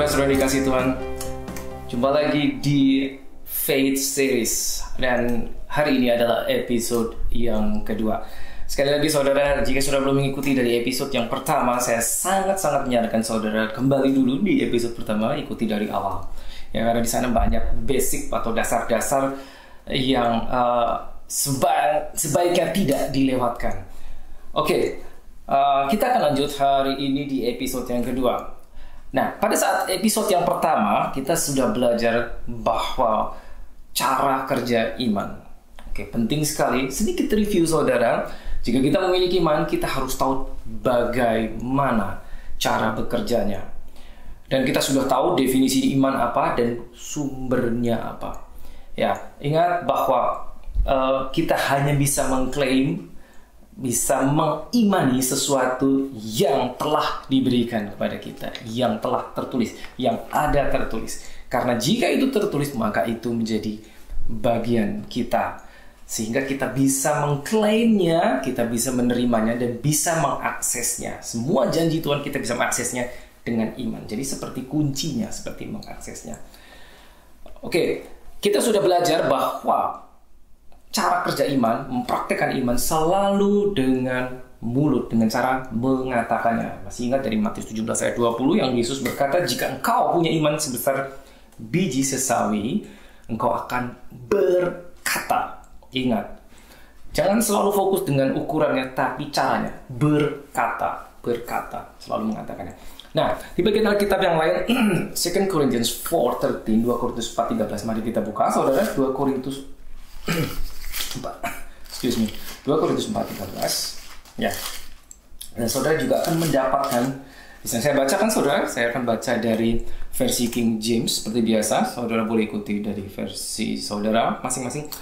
saudara-saudara dikasih Tuhan, jumpa lagi di Faith Series, dan hari ini adalah episode yang kedua. Sekali lagi saudara, jika saudara belum mengikuti dari episode yang pertama, saya sangat-sangat menyarankan saudara kembali dulu di episode pertama, ikuti dari awal. Ya, karena di sana banyak basic atau dasar-dasar yang sebaiknya tidak dilewatkan. Oke, kita akan lanjut hari ini di episode yang kedua. Nah, pada saat episode yang pertama, kita sudah belajar bahwa cara kerja iman. Oke, penting sekali. Sedikit review saudara. Jika kita memiliki iman, kita harus tahu bagaimana cara bekerjanya. Dan kita sudah tahu definisi iman apa dan sumbernya apa. Ya, ingat bahwa kita hanya bisa mengklaim, bisa mengimani sesuatu yang telah diberikan kepada kita, yang telah tertulis, yang ada tertulis. Karena jika itu tertulis, maka itu menjadi bagian kita. Sehingga kita bisa mengklaimnya, kita bisa menerimanya, dan bisa mengaksesnya. Semua janji Tuhan kita bisa mengaksesnya dengan iman. Jadi seperti kuncinya, seperti mengaksesnya. Oke, kita sudah belajar bahwa cara kerja iman, mempraktekkan iman selalu dengan mulut, dengan cara mengatakannya. Masih ingat dari Matius 17 ayat 20 yang Yesus berkata, jika engkau punya iman sebesar biji sesawi, engkau akan berkata. Ingat, jangan selalu fokus dengan ukurannya, tapi caranya. Berkata, selalu mengatakannya. Nah, di bagian Alkitab yang lain, 2 Corinthians 4:13, 2 Korintus 4:13, mari kita buka, saudara, 2 Korintus 4:13. Ya. Dan saudara juga akan mendapatkan, bisa saya bacakan saudara, saya akan baca dari versi King James seperti biasa, saudara boleh ikuti dari versi saudara masing-masing.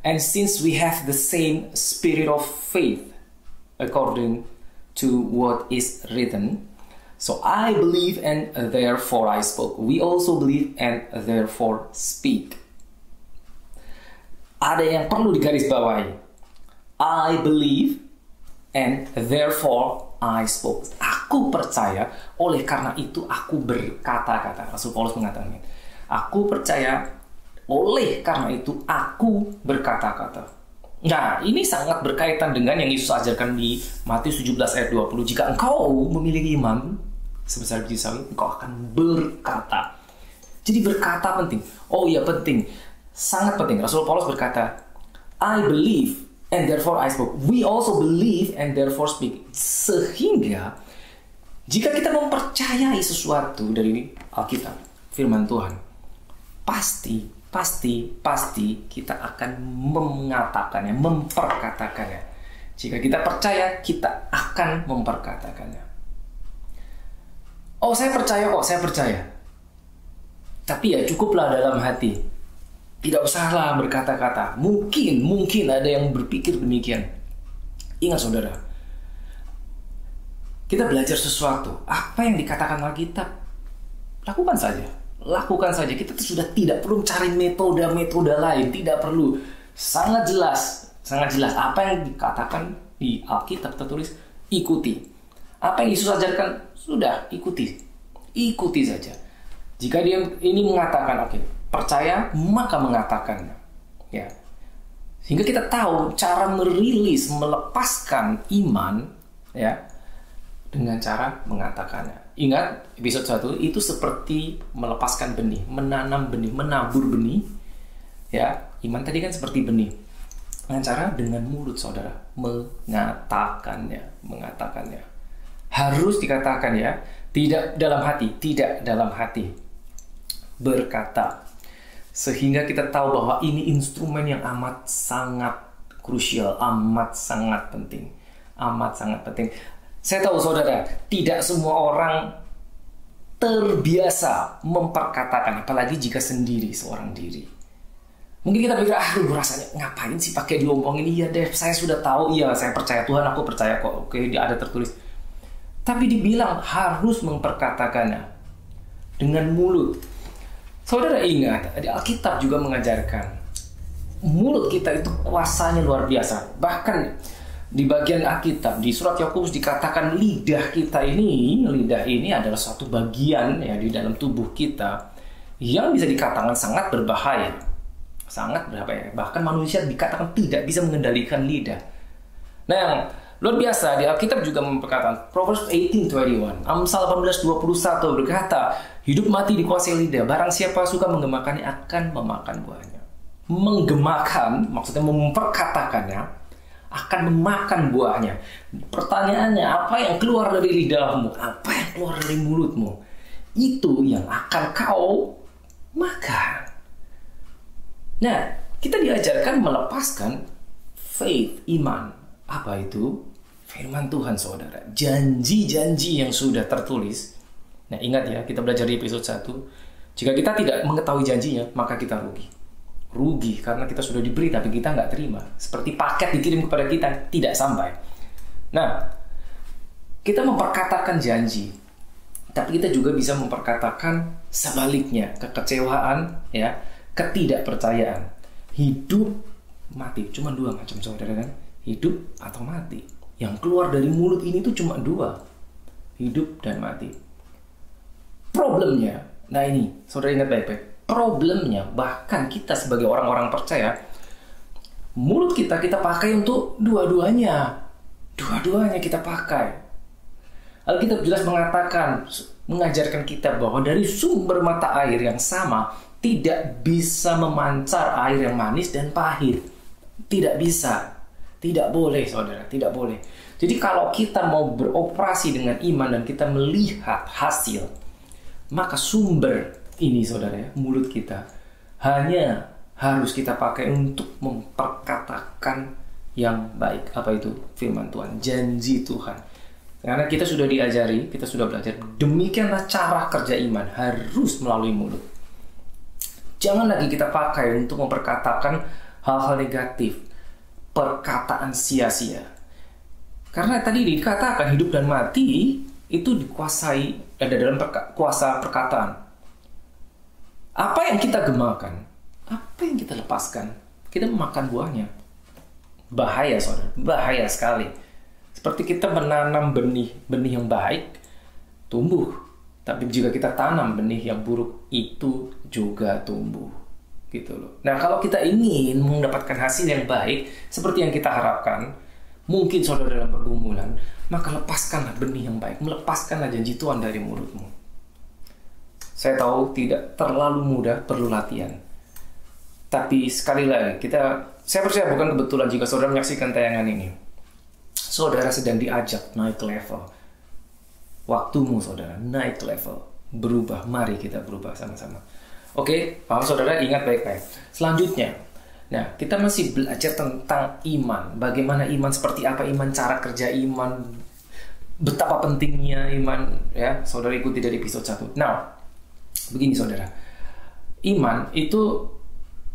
And since we have the same spirit of faith, according to what is written, so I believe and therefore I spoke. We also believe and therefore speak. Ada yang perlu digarisbawahi. I believe and therefore I spoke. Aku percaya, oleh karena itu aku berkata-kata. Rasul Paulus mengatakan, aku percaya, oleh karena itu aku berkata-kata. Nah, ini sangat berkaitan dengan yang Yesus ajarkan di Matius 17 ayat 20. Jika engkau memiliki iman sebesar biji sawi, engkau akan berkata. Jadi berkata penting. Oh iya, penting. Sangat penting. Rasul Paulus berkata, I believe and therefore I spoke. We also believe and therefore speak. Sehingga jika kita mempercayai sesuatu dari Alkitab, firman Tuhan, pasti kita akan mengatakannya, memperkatakannya. Jika kita percaya, kita akan memperkatakannya. Oh, saya percaya kok, saya percaya. Tapi ya cukuplah dalam hati. Tidak usahlah berkata-kata. Mungkin ada yang berpikir demikian. Ingat saudara, kita belajar sesuatu. Apa yang dikatakan Alkitab, lakukan saja. Kita sudah tidak perlu cari metode lain. Tidak perlu. Sangat jelas. Apa yang dikatakan di Alkitab tertulis, ikuti. Apa yang Yesus ajarkan, sudah ikuti saja. Jika dia ini mengatakan, oke, percaya, maka mengatakannya. Ya. Sehingga kita tahu cara melepaskan iman, ya, dengan cara mengatakannya. Ingat, episode 1 itu seperti melepaskan benih, menanam benih, menabur benih. Ya, iman tadi kan seperti benih. Dengan mulut saudara, mengatakannya. Harus dikatakan ya, tidak dalam hati. Berkata. Sehingga kita tahu bahwa ini instrumen yang amat sangat krusial, amat sangat penting. Saya tahu saudara, tidak semua orang terbiasa memperkatakan, apalagi jika seorang diri. Mungkin kita pikir, rasanya ngapain sih pakai diomongin? Iya deh, saya sudah tahu, iya saya percaya Tuhan, aku percaya kok. Oke, dia ada tertulis. Tapi dibilang harus memperkatakannya dengan mulut. Saudara ingat, di Alkitab juga mengajarkan mulut kita itu kuasanya luar biasa. Bahkan Di bagian Alkitab, di surat Yakobus dikatakan lidah ini adalah suatu bagian ya di dalam tubuh kita yang bisa dikatakan sangat berbahaya. Sangat berbahaya. Bahkan manusia dikatakan tidak bisa mengendalikan lidah. Nah, yang luar biasa di Alkitab juga memperkatakan Proverbs 18:21, Amsal 18:21 berkata, hidup mati dikuasai lidah, barang siapa suka menggemakannya akan memakan buahnya. Menggemakan maksudnya memperkatakannya akan memakan buahnya. Pertanyaannya, apa yang keluar dari lidahmu, apa yang keluar dari mulutmu, itu yang akan kau makan. Nah, kita diajarkan melepaskan faith, iman. Apa itu? Firman Tuhan, saudara. Janji-janji yang sudah tertulis. Nah, ingat ya, kita belajar di episode 1. Jika kita tidak mengetahui janjinya, maka kita rugi. Rugi karena kita sudah diberi tapi kita nggak terima. Seperti paket dikirim kepada kita, tidak sampai. Nah, kita memperkatakan janji, tapi kita juga bisa memperkatakan sebaliknya, kekecewaan, ya, ketidakpercayaan. Hidup, mati, cuma dua macam, saudara kan? Hidup atau mati. Yang keluar dari mulut ini tuh cuma dua, hidup dan mati. Problemnya, nah ini, saudara ingat baik-baik. Problemnya, bahkan kita sebagai orang-orang percaya, mulut kita pakai untuk dua-duanya. Dua-duanya kita pakai. Alkitab jelas mengatakan, mengajarkan kita bahwa dari sumber mata air yang sama, tidak bisa memancar air yang manis dan pahit. Tidak bisa. Tidak boleh, saudara. Tidak boleh. Jadi kalau kita mau beroperasi dengan iman dan kita melihat hasil, maka sumber ini, saudara ya, mulut kita hanya harus kita pakai untuk memperkatakan yang baik. Apa itu? Firman Tuhan, janji Tuhan. Karena kita sudah diajari, kita sudah belajar, demikianlah cara kerja iman, harus melalui mulut. Jangan lagi kita pakai untuk memperkatakan hal-hal negatif, perkataan sia-sia. Karena tadi dikatakan hidup dan mati itu dikuasai, ada dalam kuasa perkataan. Apa yang kita gemakan, apa yang kita lepaskan, kita memakan buahnya. Bahaya, saudara, bahaya sekali. Seperti kita menanam benih yang baik, tumbuh. Tapi jika kita tanam benih yang buruk, itu juga tumbuh. Gitu loh. Nah, kalau kita ingin mendapatkan hasil yang baik, seperti yang kita harapkan, mungkin saudara dalam pergumulan, maka lepaskanlah benih yang baik, melepaskanlah janji Tuhan dari mulutmu. Saya tahu tidak terlalu mudah, perlu latihan. Tapi sekali lagi, saya percaya bukan kebetulan jika saudara menyaksikan tayangan ini. Saudara sedang diajak naik level. Waktumu, saudara, naik level. Berubah, mari kita berubah sama-sama. Oke, paham saudara? Ingat baik-baik. Selanjutnya, nah, kita masih belajar tentang iman. Bagaimana iman, seperti apa iman, cara kerja iman, betapa pentingnya iman. Ya, saudara ikuti dari episode 1. Nah, begini saudara, iman itu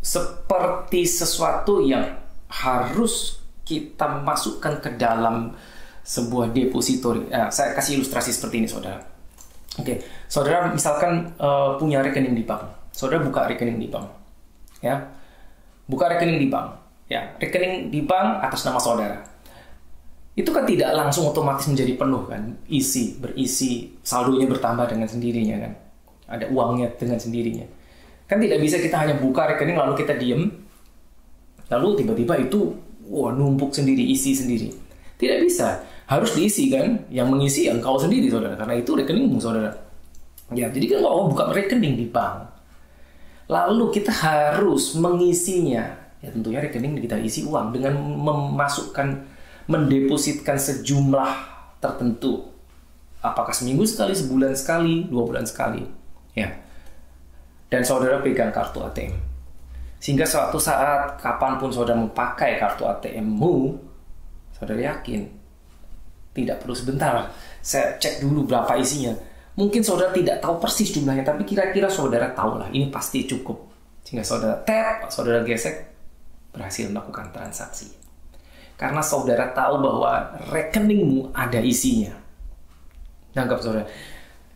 seperti sesuatu yang harus kita masukkan ke dalam sebuah depositori. Saya kasih ilustrasi seperti ini, saudara. Oke, saudara misalkan punya rekening di bank. Saudara buka rekening di bank, ya, buka rekening di bank, ya, rekening di bank atas nama saudara. Itu kan tidak langsung otomatis menjadi penuh kan, berisi, saldonya bertambah dengan sendirinya kan. Ada uangnya dengan sendirinya. Kan tidak bisa kita hanya buka rekening lalu kita diem, lalu tiba-tiba itu numpuk sendiri, isi sendiri. Tidak bisa. Harus diisi kan. Yang mengisi engkau sendiri, saudara. Karena itu rekeningmu, saudara. Ya, jadi kan kalau buka rekening di bank, lalu kita harus mengisinya. Ya tentunya rekening kita isi uang dengan mendepositkan sejumlah tertentu. Apakah seminggu sekali, sebulan sekali, 2 bulan sekali. Ya. Dan saudara pegang kartu ATM. Sehingga suatu saat, kapanpun saudara memakai kartu ATM-mu, saudara yakin, tidak perlu sebentar, saya cek dulu berapa isinya. Mungkin saudara tidak tahu persis jumlahnya, tapi kira-kira saudara tahulah, ini pasti cukup. Sehingga saudara tap, saudara gesek, berhasil melakukan transaksi. Karena saudara tahu bahwa rekeningmu ada isinya. Anggap saudara,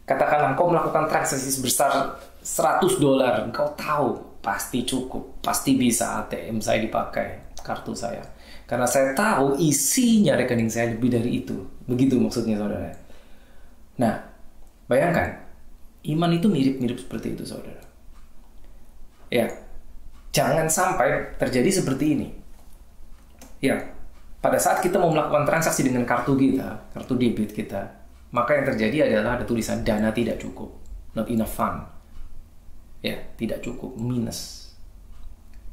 katakanlah engkau melakukan transaksi sebesar $100, engkau tahu pasti cukup, pasti bisa ATM saya dipakai. kartu saya. Karena saya tahu isinya rekening saya lebih dari itu. Begitu maksudnya saudara. Nah, bayangkan, iman itu mirip-mirip seperti itu saudara. Ya, jangan sampai terjadi seperti ini. Ya, pada saat kita mau melakukan transaksi dengan kartu kita, kartu debit kita, maka yang terjadi adalah ada tulisan dana tidak cukup, not enough fund. Ya, tidak cukup, minus.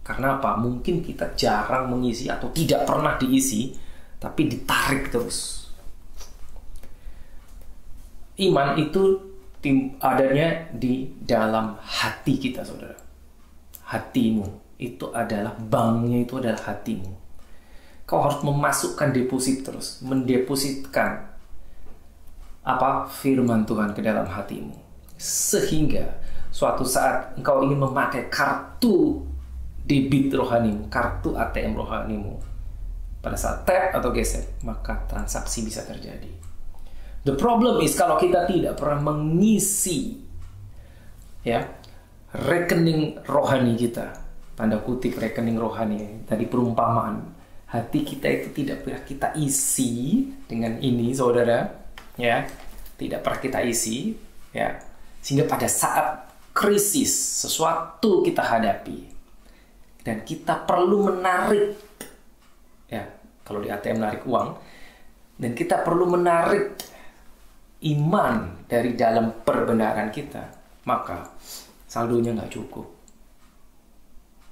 Karena apa? Mungkin kita jarang mengisi atau tidak pernah diisi, tapi ditarik terus. Iman itu adanya di dalam hati kita, saudara. Hatimu itu adalah banknya, itu adalah hatimu. Kau harus memasukkan deposit terus, mendepositkan firman Tuhan ke dalam hatimu, sehingga suatu saat engkau ingin memakai kartu debit rohanimu, kartu ATM rohanimu, pada saat tap atau geser, maka transaksi bisa terjadi. The problem is kalau kita tidak pernah mengisi rekening rohani kita, tanda kutip rekening rohani, tadi perumpamaan, hati kita itu tidak pernah kita isi dengan ini, saudara, tidak pernah kita isi, sehingga pada saat krisis, sesuatu kita hadapi, dan kita perlu menarik, kalau di ATM menarik uang, dan kita perlu menarik iman dari dalam perbenaran kita, maka saldonya nggak cukup.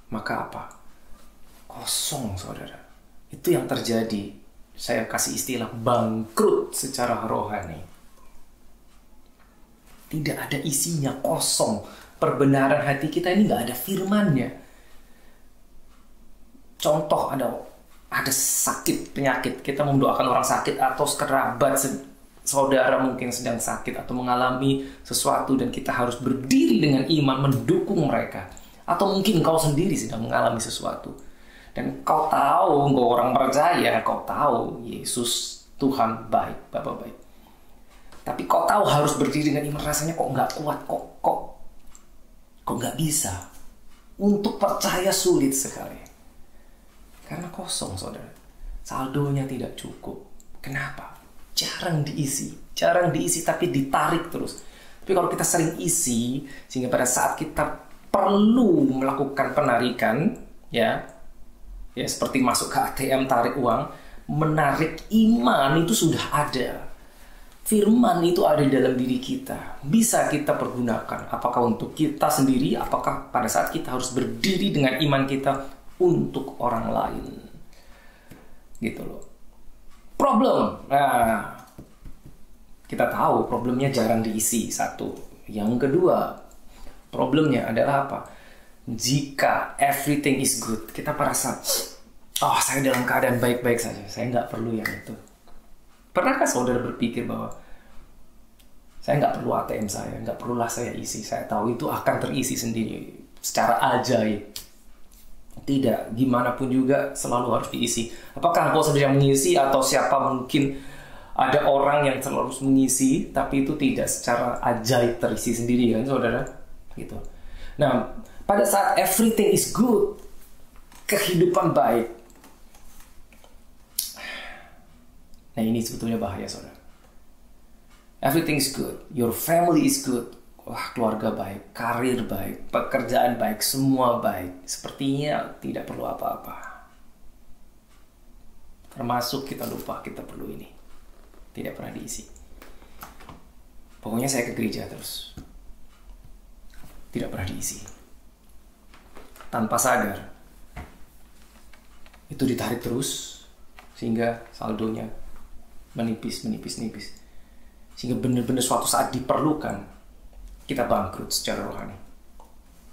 Maka apa? Kosong, saudara. Itu yang terjadi. Saya kasih istilah bangkrut secara rohani. Tidak ada isinya, kosong. Perbenaran hati kita ini nggak ada firmannya. Contoh, ada sakit, penyakit. Kita mendoakan orang sakit atau kerabat saudara mungkin sedang sakit atau mengalami sesuatu, dan kita harus berdiri dengan iman mendukung mereka. Atau mungkin kau sendiri sedang mengalami sesuatu, dan kau tahu, kau orang percaya, kau tahu Yesus Tuhan baik, Bapa baik. Tapi kau tahu harus berdiri dengan iman, rasanya kok nggak kuat, kok nggak bisa. Untuk percaya sulit sekali. Karena kosong, saudara. Saldonya tidak cukup. Kenapa? Jarang diisi tapi ditarik terus. Tapi kalau kita sering isi, sehingga pada saat kita perlu melakukan penarikan, seperti masuk ke ATM tarik uang, menarik iman itu sudah ada. Firman itu ada di dalam diri kita. Bisa kita pergunakan. Apakah untuk kita sendiri, apakah pada saat kita harus berdiri dengan iman kita untuk orang lain. Gitu loh. Problem. Nah, kita tahu problemnya jarang diisi, satu. Yang kedua, problemnya adalah apa? Jika everything is good, kita merasa, saya dalam keadaan baik-baik saja, saya nggak perlu yang itu. Pernahkah saudara berpikir bahwa saya nggak perlu ATM saya, nggak perlulah saya isi, saya tahu itu akan terisi sendiri secara ajaib? Tidak, gimana pun juga selalu harus diisi. Apakah engkau sendiri yang mengisi, atau siapa mungkin ada orang yang selalu harus mengisi, tapi itu tidak secara ajaib terisi sendiri, kan saudara? Gitu. Nah, pada saat everything is good, kehidupan baik. Nah, ini sebetulnya bahaya, saudara. Everything is good, your family is good. Wah, keluarga baik, karir baik, pekerjaan baik, semua baik. Sepertinya tidak perlu apa-apa. Termasuk kita lupa kita perlu ini. Tidak pernah diisi. Pokoknya saya ke gereja terus. Tidak pernah diisi. Tanpa sadar. Itu ditarik terus, sehingga saldonya menipis. Sehingga benar-benar suatu saat diperlukan, kita bangkrut secara rohani.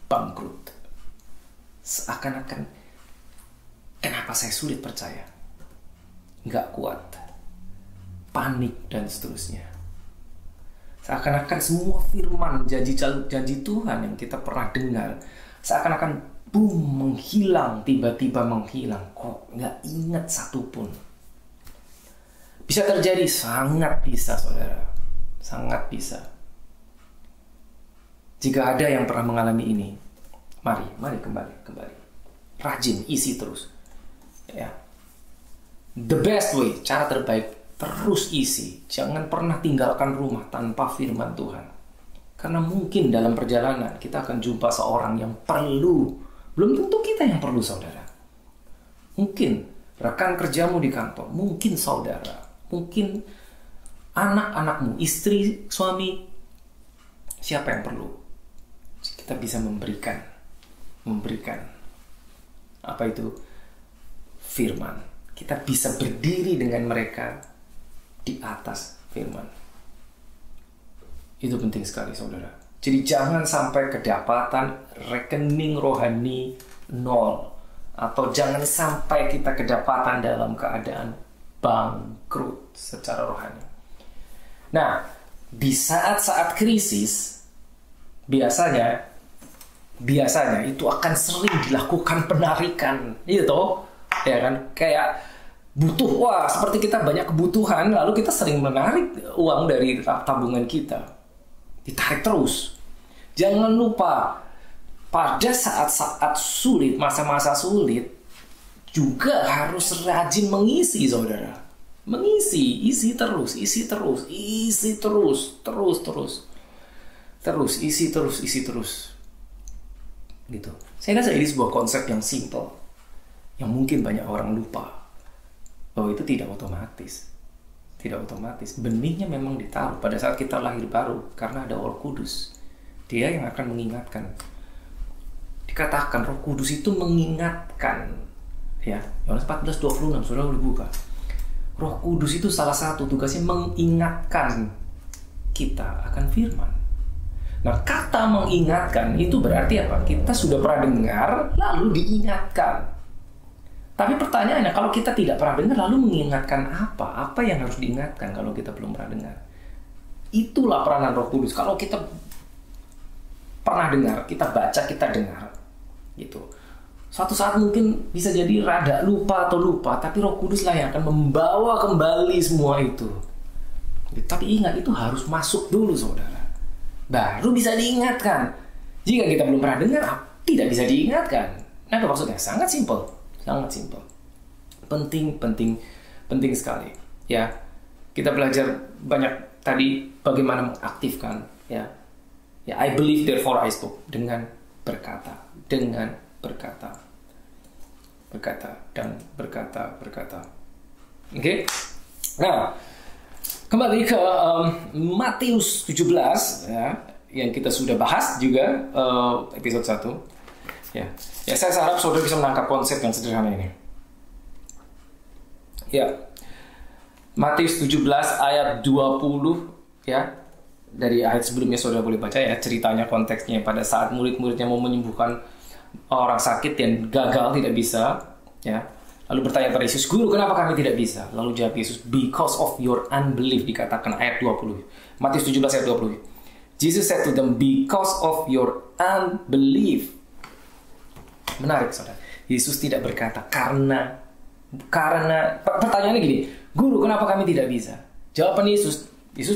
Bangkrut. Seakan-akan, kenapa saya sulit percaya? Nggak kuat. Panik dan seterusnya. Seakan-akan semua firman, janji Tuhan yang kita pernah dengar, seakan-akan menghilang, tiba-tiba menghilang. Kok nggak ingat satupun? Bisa terjadi, sangat bisa, saudara. Sangat bisa. Jika ada yang pernah mengalami ini, mari kembali. Rajin, isi terus. Ya. The best way, cara terbaik, terus isi. Jangan pernah tinggalkan rumah tanpa firman Tuhan. Karena mungkin dalam perjalanan kita akan jumpa seorang yang perlu. Belum tentu kita yang perlu, saudara. Mungkin rekan kerjamu di kantor, mungkin saudara, mungkin anak-anakmu, istri, suami, siapa yang perlu? Kita bisa memberikan apa itu? Firman. Kita bisa berdiri dengan mereka di atas firman. Itu penting sekali, saudara. Jadi jangan sampai kedapatan rekening rohani nol. Atau jangan sampai kita kedapatan dalam keadaan bangkrut secara rohani. Nah, di saat-saat krisis, biasanya itu akan sering dilakukan penarikan. Gitu. Ya kan, kayak butuh, seperti kita banyak kebutuhan, lalu kita sering menarik uang dari tabungan kita, ditarik terus. Jangan lupa pada saat-saat sulit, masa-masa sulit, juga harus rajin mengisi, saudara. Mengisi, isi terus, isi terus, gitu. Saya rasa ini sebuah konsep yang simple, yang mungkin banyak orang lupa bahwa itu tidak otomatis. Benihnya memang ditaruh pada saat kita lahir baru karena ada Roh Kudus. Dia yang akan mengingatkan. Dikatakan Roh Kudus itu mengingatkan, ya. Yohanes 14:26 Saudara boleh buka. Roh Kudus itu salah satu tugasnya mengingatkan kita akan firman. Nah, kata mengingatkan itu berarti apa? Kita sudah pernah dengar lalu diingatkan. Tapi pertanyaannya, kalau kita tidak pernah dengar, lalu mengingatkan apa? Apa yang harus diingatkan kalau kita belum pernah dengar? Itulah peranan Roh Kudus. Kalau kita pernah dengar, kita baca, kita dengar, gitu. Suatu saat mungkin bisa jadi rada lupa, tapi Roh Kudus lah yang akan membawa kembali semua itu. Tapi ingat, itu harus masuk dulu, saudara. Baru bisa diingatkan. Jika kita belum pernah dengar, tidak bisa diingatkan. Nah, apa maksudnya? Sangat simpel. Penting sekali, ya. Kita belajar banyak tadi bagaimana mengaktifkan, ya. I believe therefore I spoke, dengan berkata dan berkata. Oke. Nah, kembali ke Matius 17, ya, yang kita sudah bahas juga episode 1. Ya, saya harap saudara bisa menangkap konsep yang sederhana ini. Ya, Matius 17 ayat 20, ya. Dari ayat sebelumnya saudara boleh baca, ya, ceritanya, konteksnya pada saat murid-muridnya mau menyembuhkan orang sakit yang gagal, tidak bisa, ya. Lalu bertanya pada Yesus, "Guru, kenapa kami tidak bisa?" Lalu jawab Yesus, "Because of your unbelief," dikatakan ayat 20. Matius 17 ayat 20. Jesus said to them, "Because of your unbelief." Menarik, saudara. Yesus tidak berkata karena pertanyaannya gini, "Guru, kenapa kami tidak bisa?" Jawaban Yesus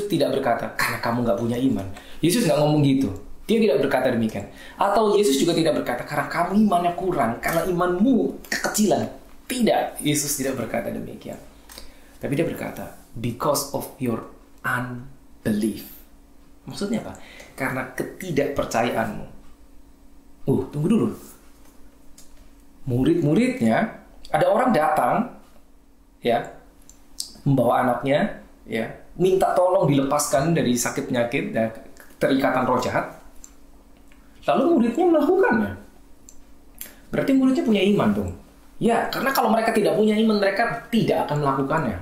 tidak berkata karena kamu nggak punya iman. Yesus nggak ngomong gitu. Dia tidak berkata demikian. Atau Yesus juga tidak berkata karena kamu imannya kurang, karena imanmu kekecilan. Tidak, Yesus tidak berkata demikian. Tapi dia berkata, "Because of your unbelief." Maksudnya apa? Karena ketidakpercayaanmu. Tunggu dulu. Murid-muridnya, ada orang datang, ya, membawa anaknya, ya, minta tolong dilepaskan dari sakit penyakit dan terikatan roh jahat. Lalu muridnya melakukannya. Berarti muridnya punya iman dong. Ya, karena kalau mereka tidak punya iman, mereka tidak akan melakukannya.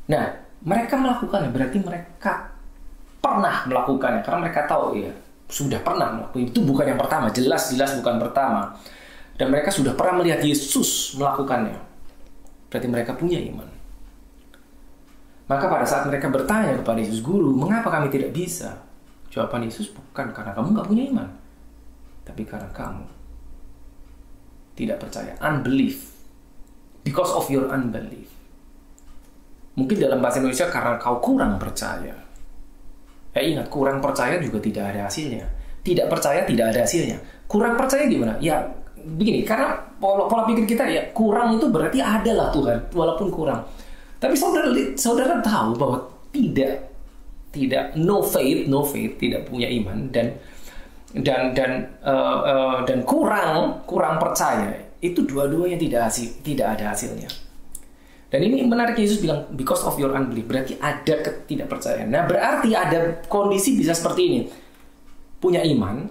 Nah, mereka melakukannya berarti mereka pernah melakukannya, karena mereka tahu, ya, sudah pernah melakukan. Itu bukan yang pertama, jelas bukan pertama. Dan mereka sudah pernah melihat Yesus melakukannya. Berarti mereka punya iman. Maka pada saat mereka bertanya kepada Yesus, "Guru, mengapa kami tidak bisa?" Jawaban Yesus, bukan karena kamu nggak punya iman, tapi karena kamu tidak percaya. Unbelief. Because of your unbelief. Mungkin dalam bahasa Indonesia karena kau kurang percaya. Ya, ingat, kurang percaya juga tidak ada hasilnya. Tidak percaya tidak ada hasilnya. Kurang percaya gimana? Ya, begini, karena pola pikir kita ya kurang itu berarti ada lah Tuhan, walaupun kurang. Tapi saudara tahu bahwa tidak no faith, tidak punya iman dan kurang percaya, itu dua-duanya tidak ada hasilnya. Dan ini menarik, Yesus bilang because of your unbelief, berarti ada ketidakpercayaan. Nah, berarti ada kondisi bisa seperti ini. Punya iman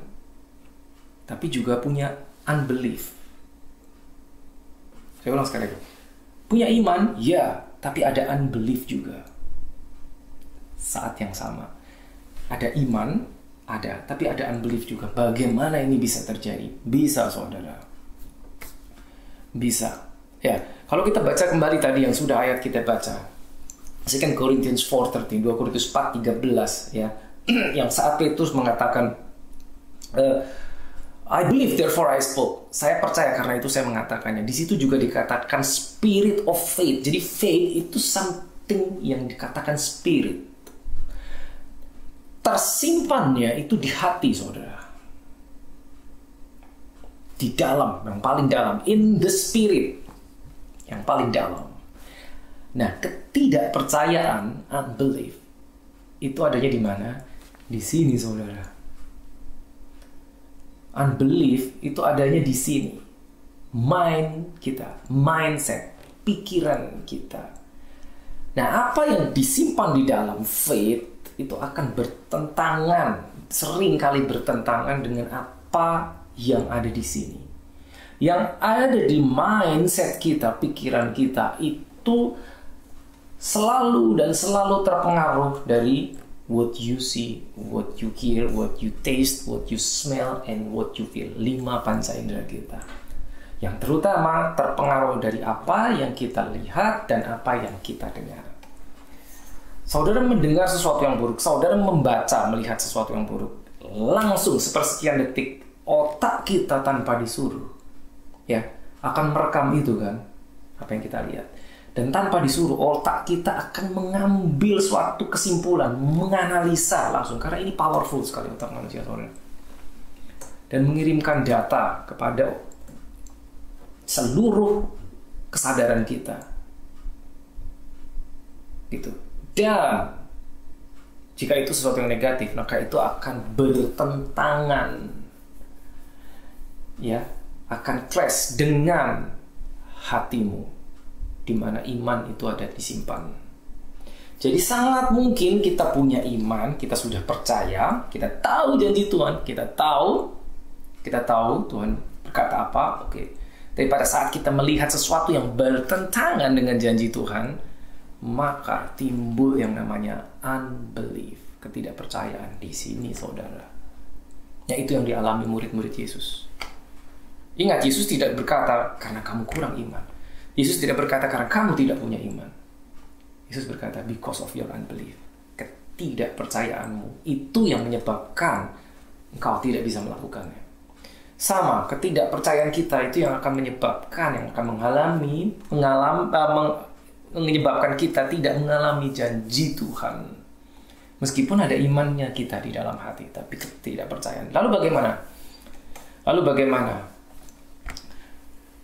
tapi juga punya unbelief. Saya ulang sekali lagi. Punya iman, ya, tapi ada unbelief juga. Saat yang sama. Ada iman, tapi ada unbelief juga. Bagaimana ini bisa terjadi? Bisa, saudara. Bisa. Ya, kalau kita baca kembali tadi yang sudah ayat kita baca. 2 Corinthians 4:13, 2 Korintus 4:13 ya. Yang saat Petrus mengatakan I believe therefore I spoke. Saya percaya karena itu saya mengatakannya. Di situ juga dikatakan spirit of faith. Jadi faith itu something yang dikatakan spirit. Tersimpannya itu di hati, saudara. Di dalam, yang paling dalam, in the spirit. Yang paling dalam. Nah, ketidakpercayaan, unbelief, itu adanya di mana? Di sini, saudara. Unbelief itu adanya di sini. Mind kita, mindset, pikiran kita. Nah, apa yang disimpan di dalam faith itu akan bertentangan, sering kali bertentangan dengan apa yang ada di sini. Yang ada di mindset kita, pikiran kita itu selalu terpengaruh dari what you see, what you hear, what you taste, what you smell, and what you feel. 5 panca indera kita. Yang terutama terpengaruh dari apa yang kita lihat dan apa yang kita dengar. Saudara mendengar sesuatu yang buruk, saudara melihat sesuatu yang buruk, langsung sepersekian detik otak kita tanpa disuruh ya akan merekam itu kan, apa yang kita lihat, dan tanpa disuruh otak kita akan mengambil suatu kesimpulan, menganalisa langsung, karena ini powerful sekali otak manusia, saudara, dan mengirimkan data kepada seluruh kesadaran kita gitu. Dan jika itu sesuatu yang negatif, maka itu akan bertentangan ya, akan clash dengan hatimu, di mana iman itu ada disimpan. Jadi sangat mungkin kita punya iman, kita sudah percaya, kita tahu janji Tuhan, kita tahu Tuhan berkata apa, oke. Tapi pada saat kita melihat sesuatu yang bertentangan dengan janji Tuhan, maka timbul yang namanya unbelief, ketidakpercayaan di sini, saudara. Ya, itu yang dialami murid-murid Yesus. Ingat, Yesus tidak berkata karena kamu kurang iman. Yesus tidak berkata karena kamu tidak punya iman. Yesus berkata because of your unbelief. Ketidakpercayaanmu itu yang menyebabkan engkau tidak bisa melakukannya. Sama, ketidakpercayaan kita itu yang akan menyebabkan, yang akan menyebabkan kita tidak mengalami janji Tuhan. Meskipun ada imannya kita di dalam hati, tapi ketidakpercayaan. Lalu bagaimana?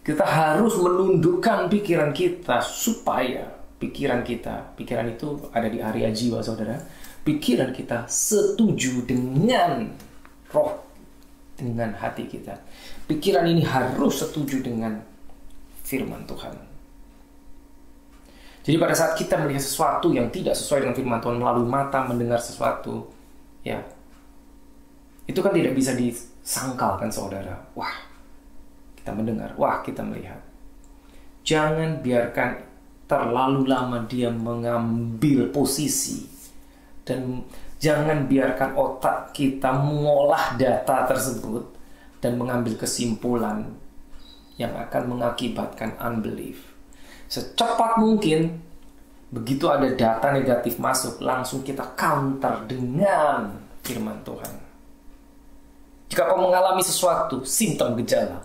Kita harus menundukkan pikiran kita supaya pikiran itu ada di area jiwa, saudara. Pikiran kita setuju dengan roh, dengan hati kita. Pikiran ini harus setuju dengan firman Tuhan. Jadi pada saat kita melihat sesuatu yang tidak sesuai dengan firman Tuhan, melalui mata mendengar sesuatu, ya, itu kan tidak bisa disangkalkan, saudara. Wah, kita mendengar, wah, kita melihat. Jangan biarkan terlalu lama dia mengambil posisi, dan jangan biarkan otak kita mengolah data tersebut dan mengambil kesimpulan yang akan mengakibatkan unbelief. Secepat mungkin, begitu ada data negatif masuk, langsung kita counter dengan firman Tuhan. Jika kau mengalami sesuatu, simptom gejala,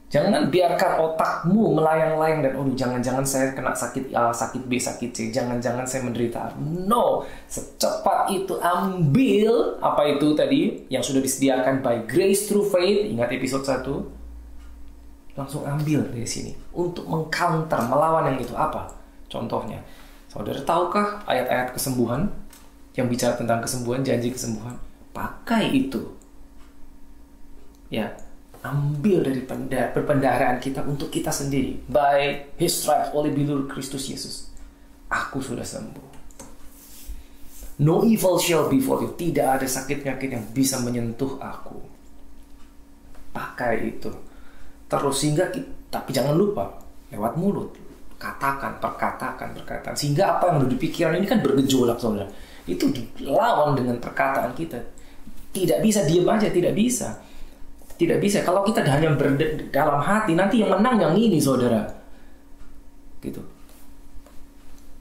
jangan biarkan otakmu melayang-layang dan jangan-jangan saya kena sakit A, sakit B, sakit C, jangan-jangan saya menderita. No, secepat itu ambil apa itu tadi yang sudah disediakan by grace through faith. Ingat episode 1. langsung ambil dari sini untuk mengcounter, melawan yang itu. Apa contohnya? Saudara tahukah ayat-ayat kesembuhan yang bicara tentang kesembuhan, janji kesembuhan? Pakai itu. Ya, ambil dari perbendaharaan kita untuk kita sendiri. By His stripes, oleh bilur Kristus Yesus, aku sudah sembuh. No evil shall befall you. Tidak ada sakit penyakit yang bisa menyentuh aku. Pakai itu. Terus sehingga tapi jangan lupa lewat mulut. Katakan, perkataan. Sehingga apa yang ada di pikiran ini kan bergejolak, saudara. Itu dilawan dengan perkataan kita. Tidak bisa diam aja, tidak bisa. Tidak bisa. Kalau kita hanya dalam hati, nanti yang menang yang ini, saudara. Gitu.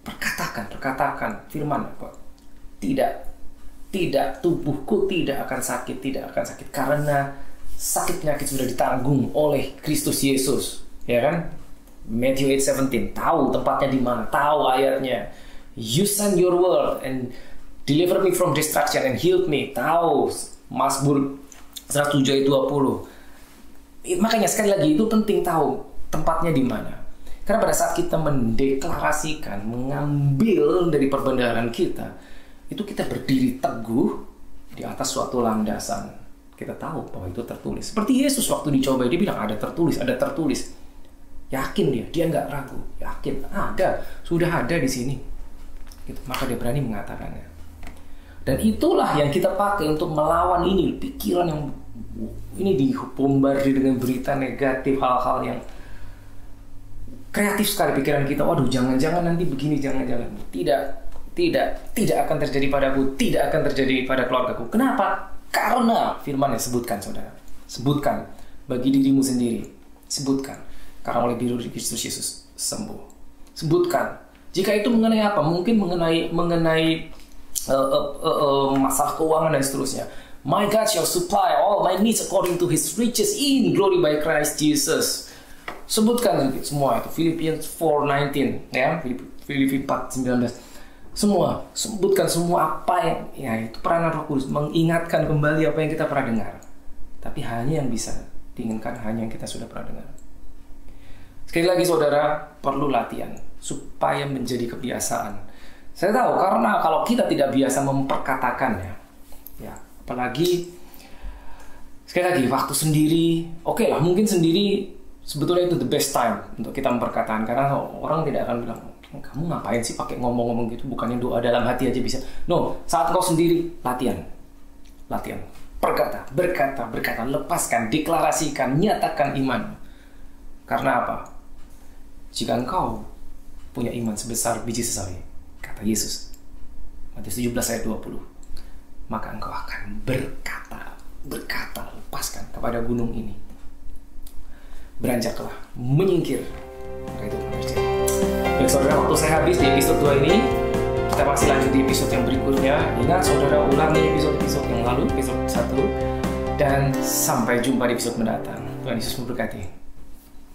Perkatakan firman apa? Tidak, tubuhku tidak akan sakit, karena sakit penyakit sudah ditanggung oleh Kristus Yesus, ya kan? Matthew 8:17, tahu tempatnya di mana, tahu ayatnya. You send your word and deliver me from destruction and heal me, tahu. Mazmur 107:20. Makanya sekali lagi itu penting tahu tempatnya di mana. Karena pada saat kita mendeklarasikan, mengambil dari perbendaharaan kita, itu kita berdiri teguh di atas suatu landasan. Kita tahu bahwa itu tertulis. Seperti Yesus waktu dicoba, dia bilang ada tertulis. Yakin dia nggak ragu, yakin sudah ada di sini. Gitu. Maka dia berani mengatakannya. Dan itulah yang kita pakai untuk melawan ini, pikiran yang ini dibombardir dengan berita negatif, hal-hal yang kreatif sekali pikiran kita. Waduh, jangan-jangan nanti begini, jangan-jangan. Tidak akan terjadi padaku, tidak akan terjadi pada keluargaku. Kenapa? Karena firman-Nya sebutkan, saudara. Sebutkan bagi dirimu sendiri. Sebutkan. Karena oleh bilur Kristus Yesus sembuh. Sebutkan. Jika itu mengenai apa? Mungkin mengenai masalah keuangan dan seterusnya. My God shall supply all my needs according to His riches in glory by Christ Jesus. Sebutkan semua itu. Philippians 4:19, ya. Filipi 4:19. Semua, sebutkan semua apa yang, ya itu peranan Roh Kudus, mengingatkan kembali apa yang kita pernah dengar. Tapi hanya yang bisa diinginkan, hanya yang kita sudah pernah dengar. Sekali lagi saudara, perlu latihan supaya menjadi kebiasaan. Saya tahu karena kalau kita tidak biasa memperkatakannya, ya apalagi sekali lagi waktu sendiri, oke lah, mungkin sendiri sebetulnya itu the best time untuk kita memperkatakan, karena orang tidak akan bilang, kamu ngapain sih pakai ngomong-ngomong gitu, bukannya doa dalam hati aja bisa. No, saat kau sendiri latihan, berkata, lepaskan, deklarasikan, nyatakan iman. Karena apa? Jika engkau punya iman sebesar biji sesawi, kata Yesus, Matius 17:20, maka engkau akan berkata, lepaskan kepada gunung ini, beranjaklah, menyingkir, maka itu akan terjadi. Baik saudara, waktu saya habis di episode 2 ini. Kita masih lanjut di episode yang berikutnya. Ingat saudara, ulangi episode-episode yang lalu, episode 1. Dan sampai jumpa di episode mendatang. Tuhan Yesus memberkati.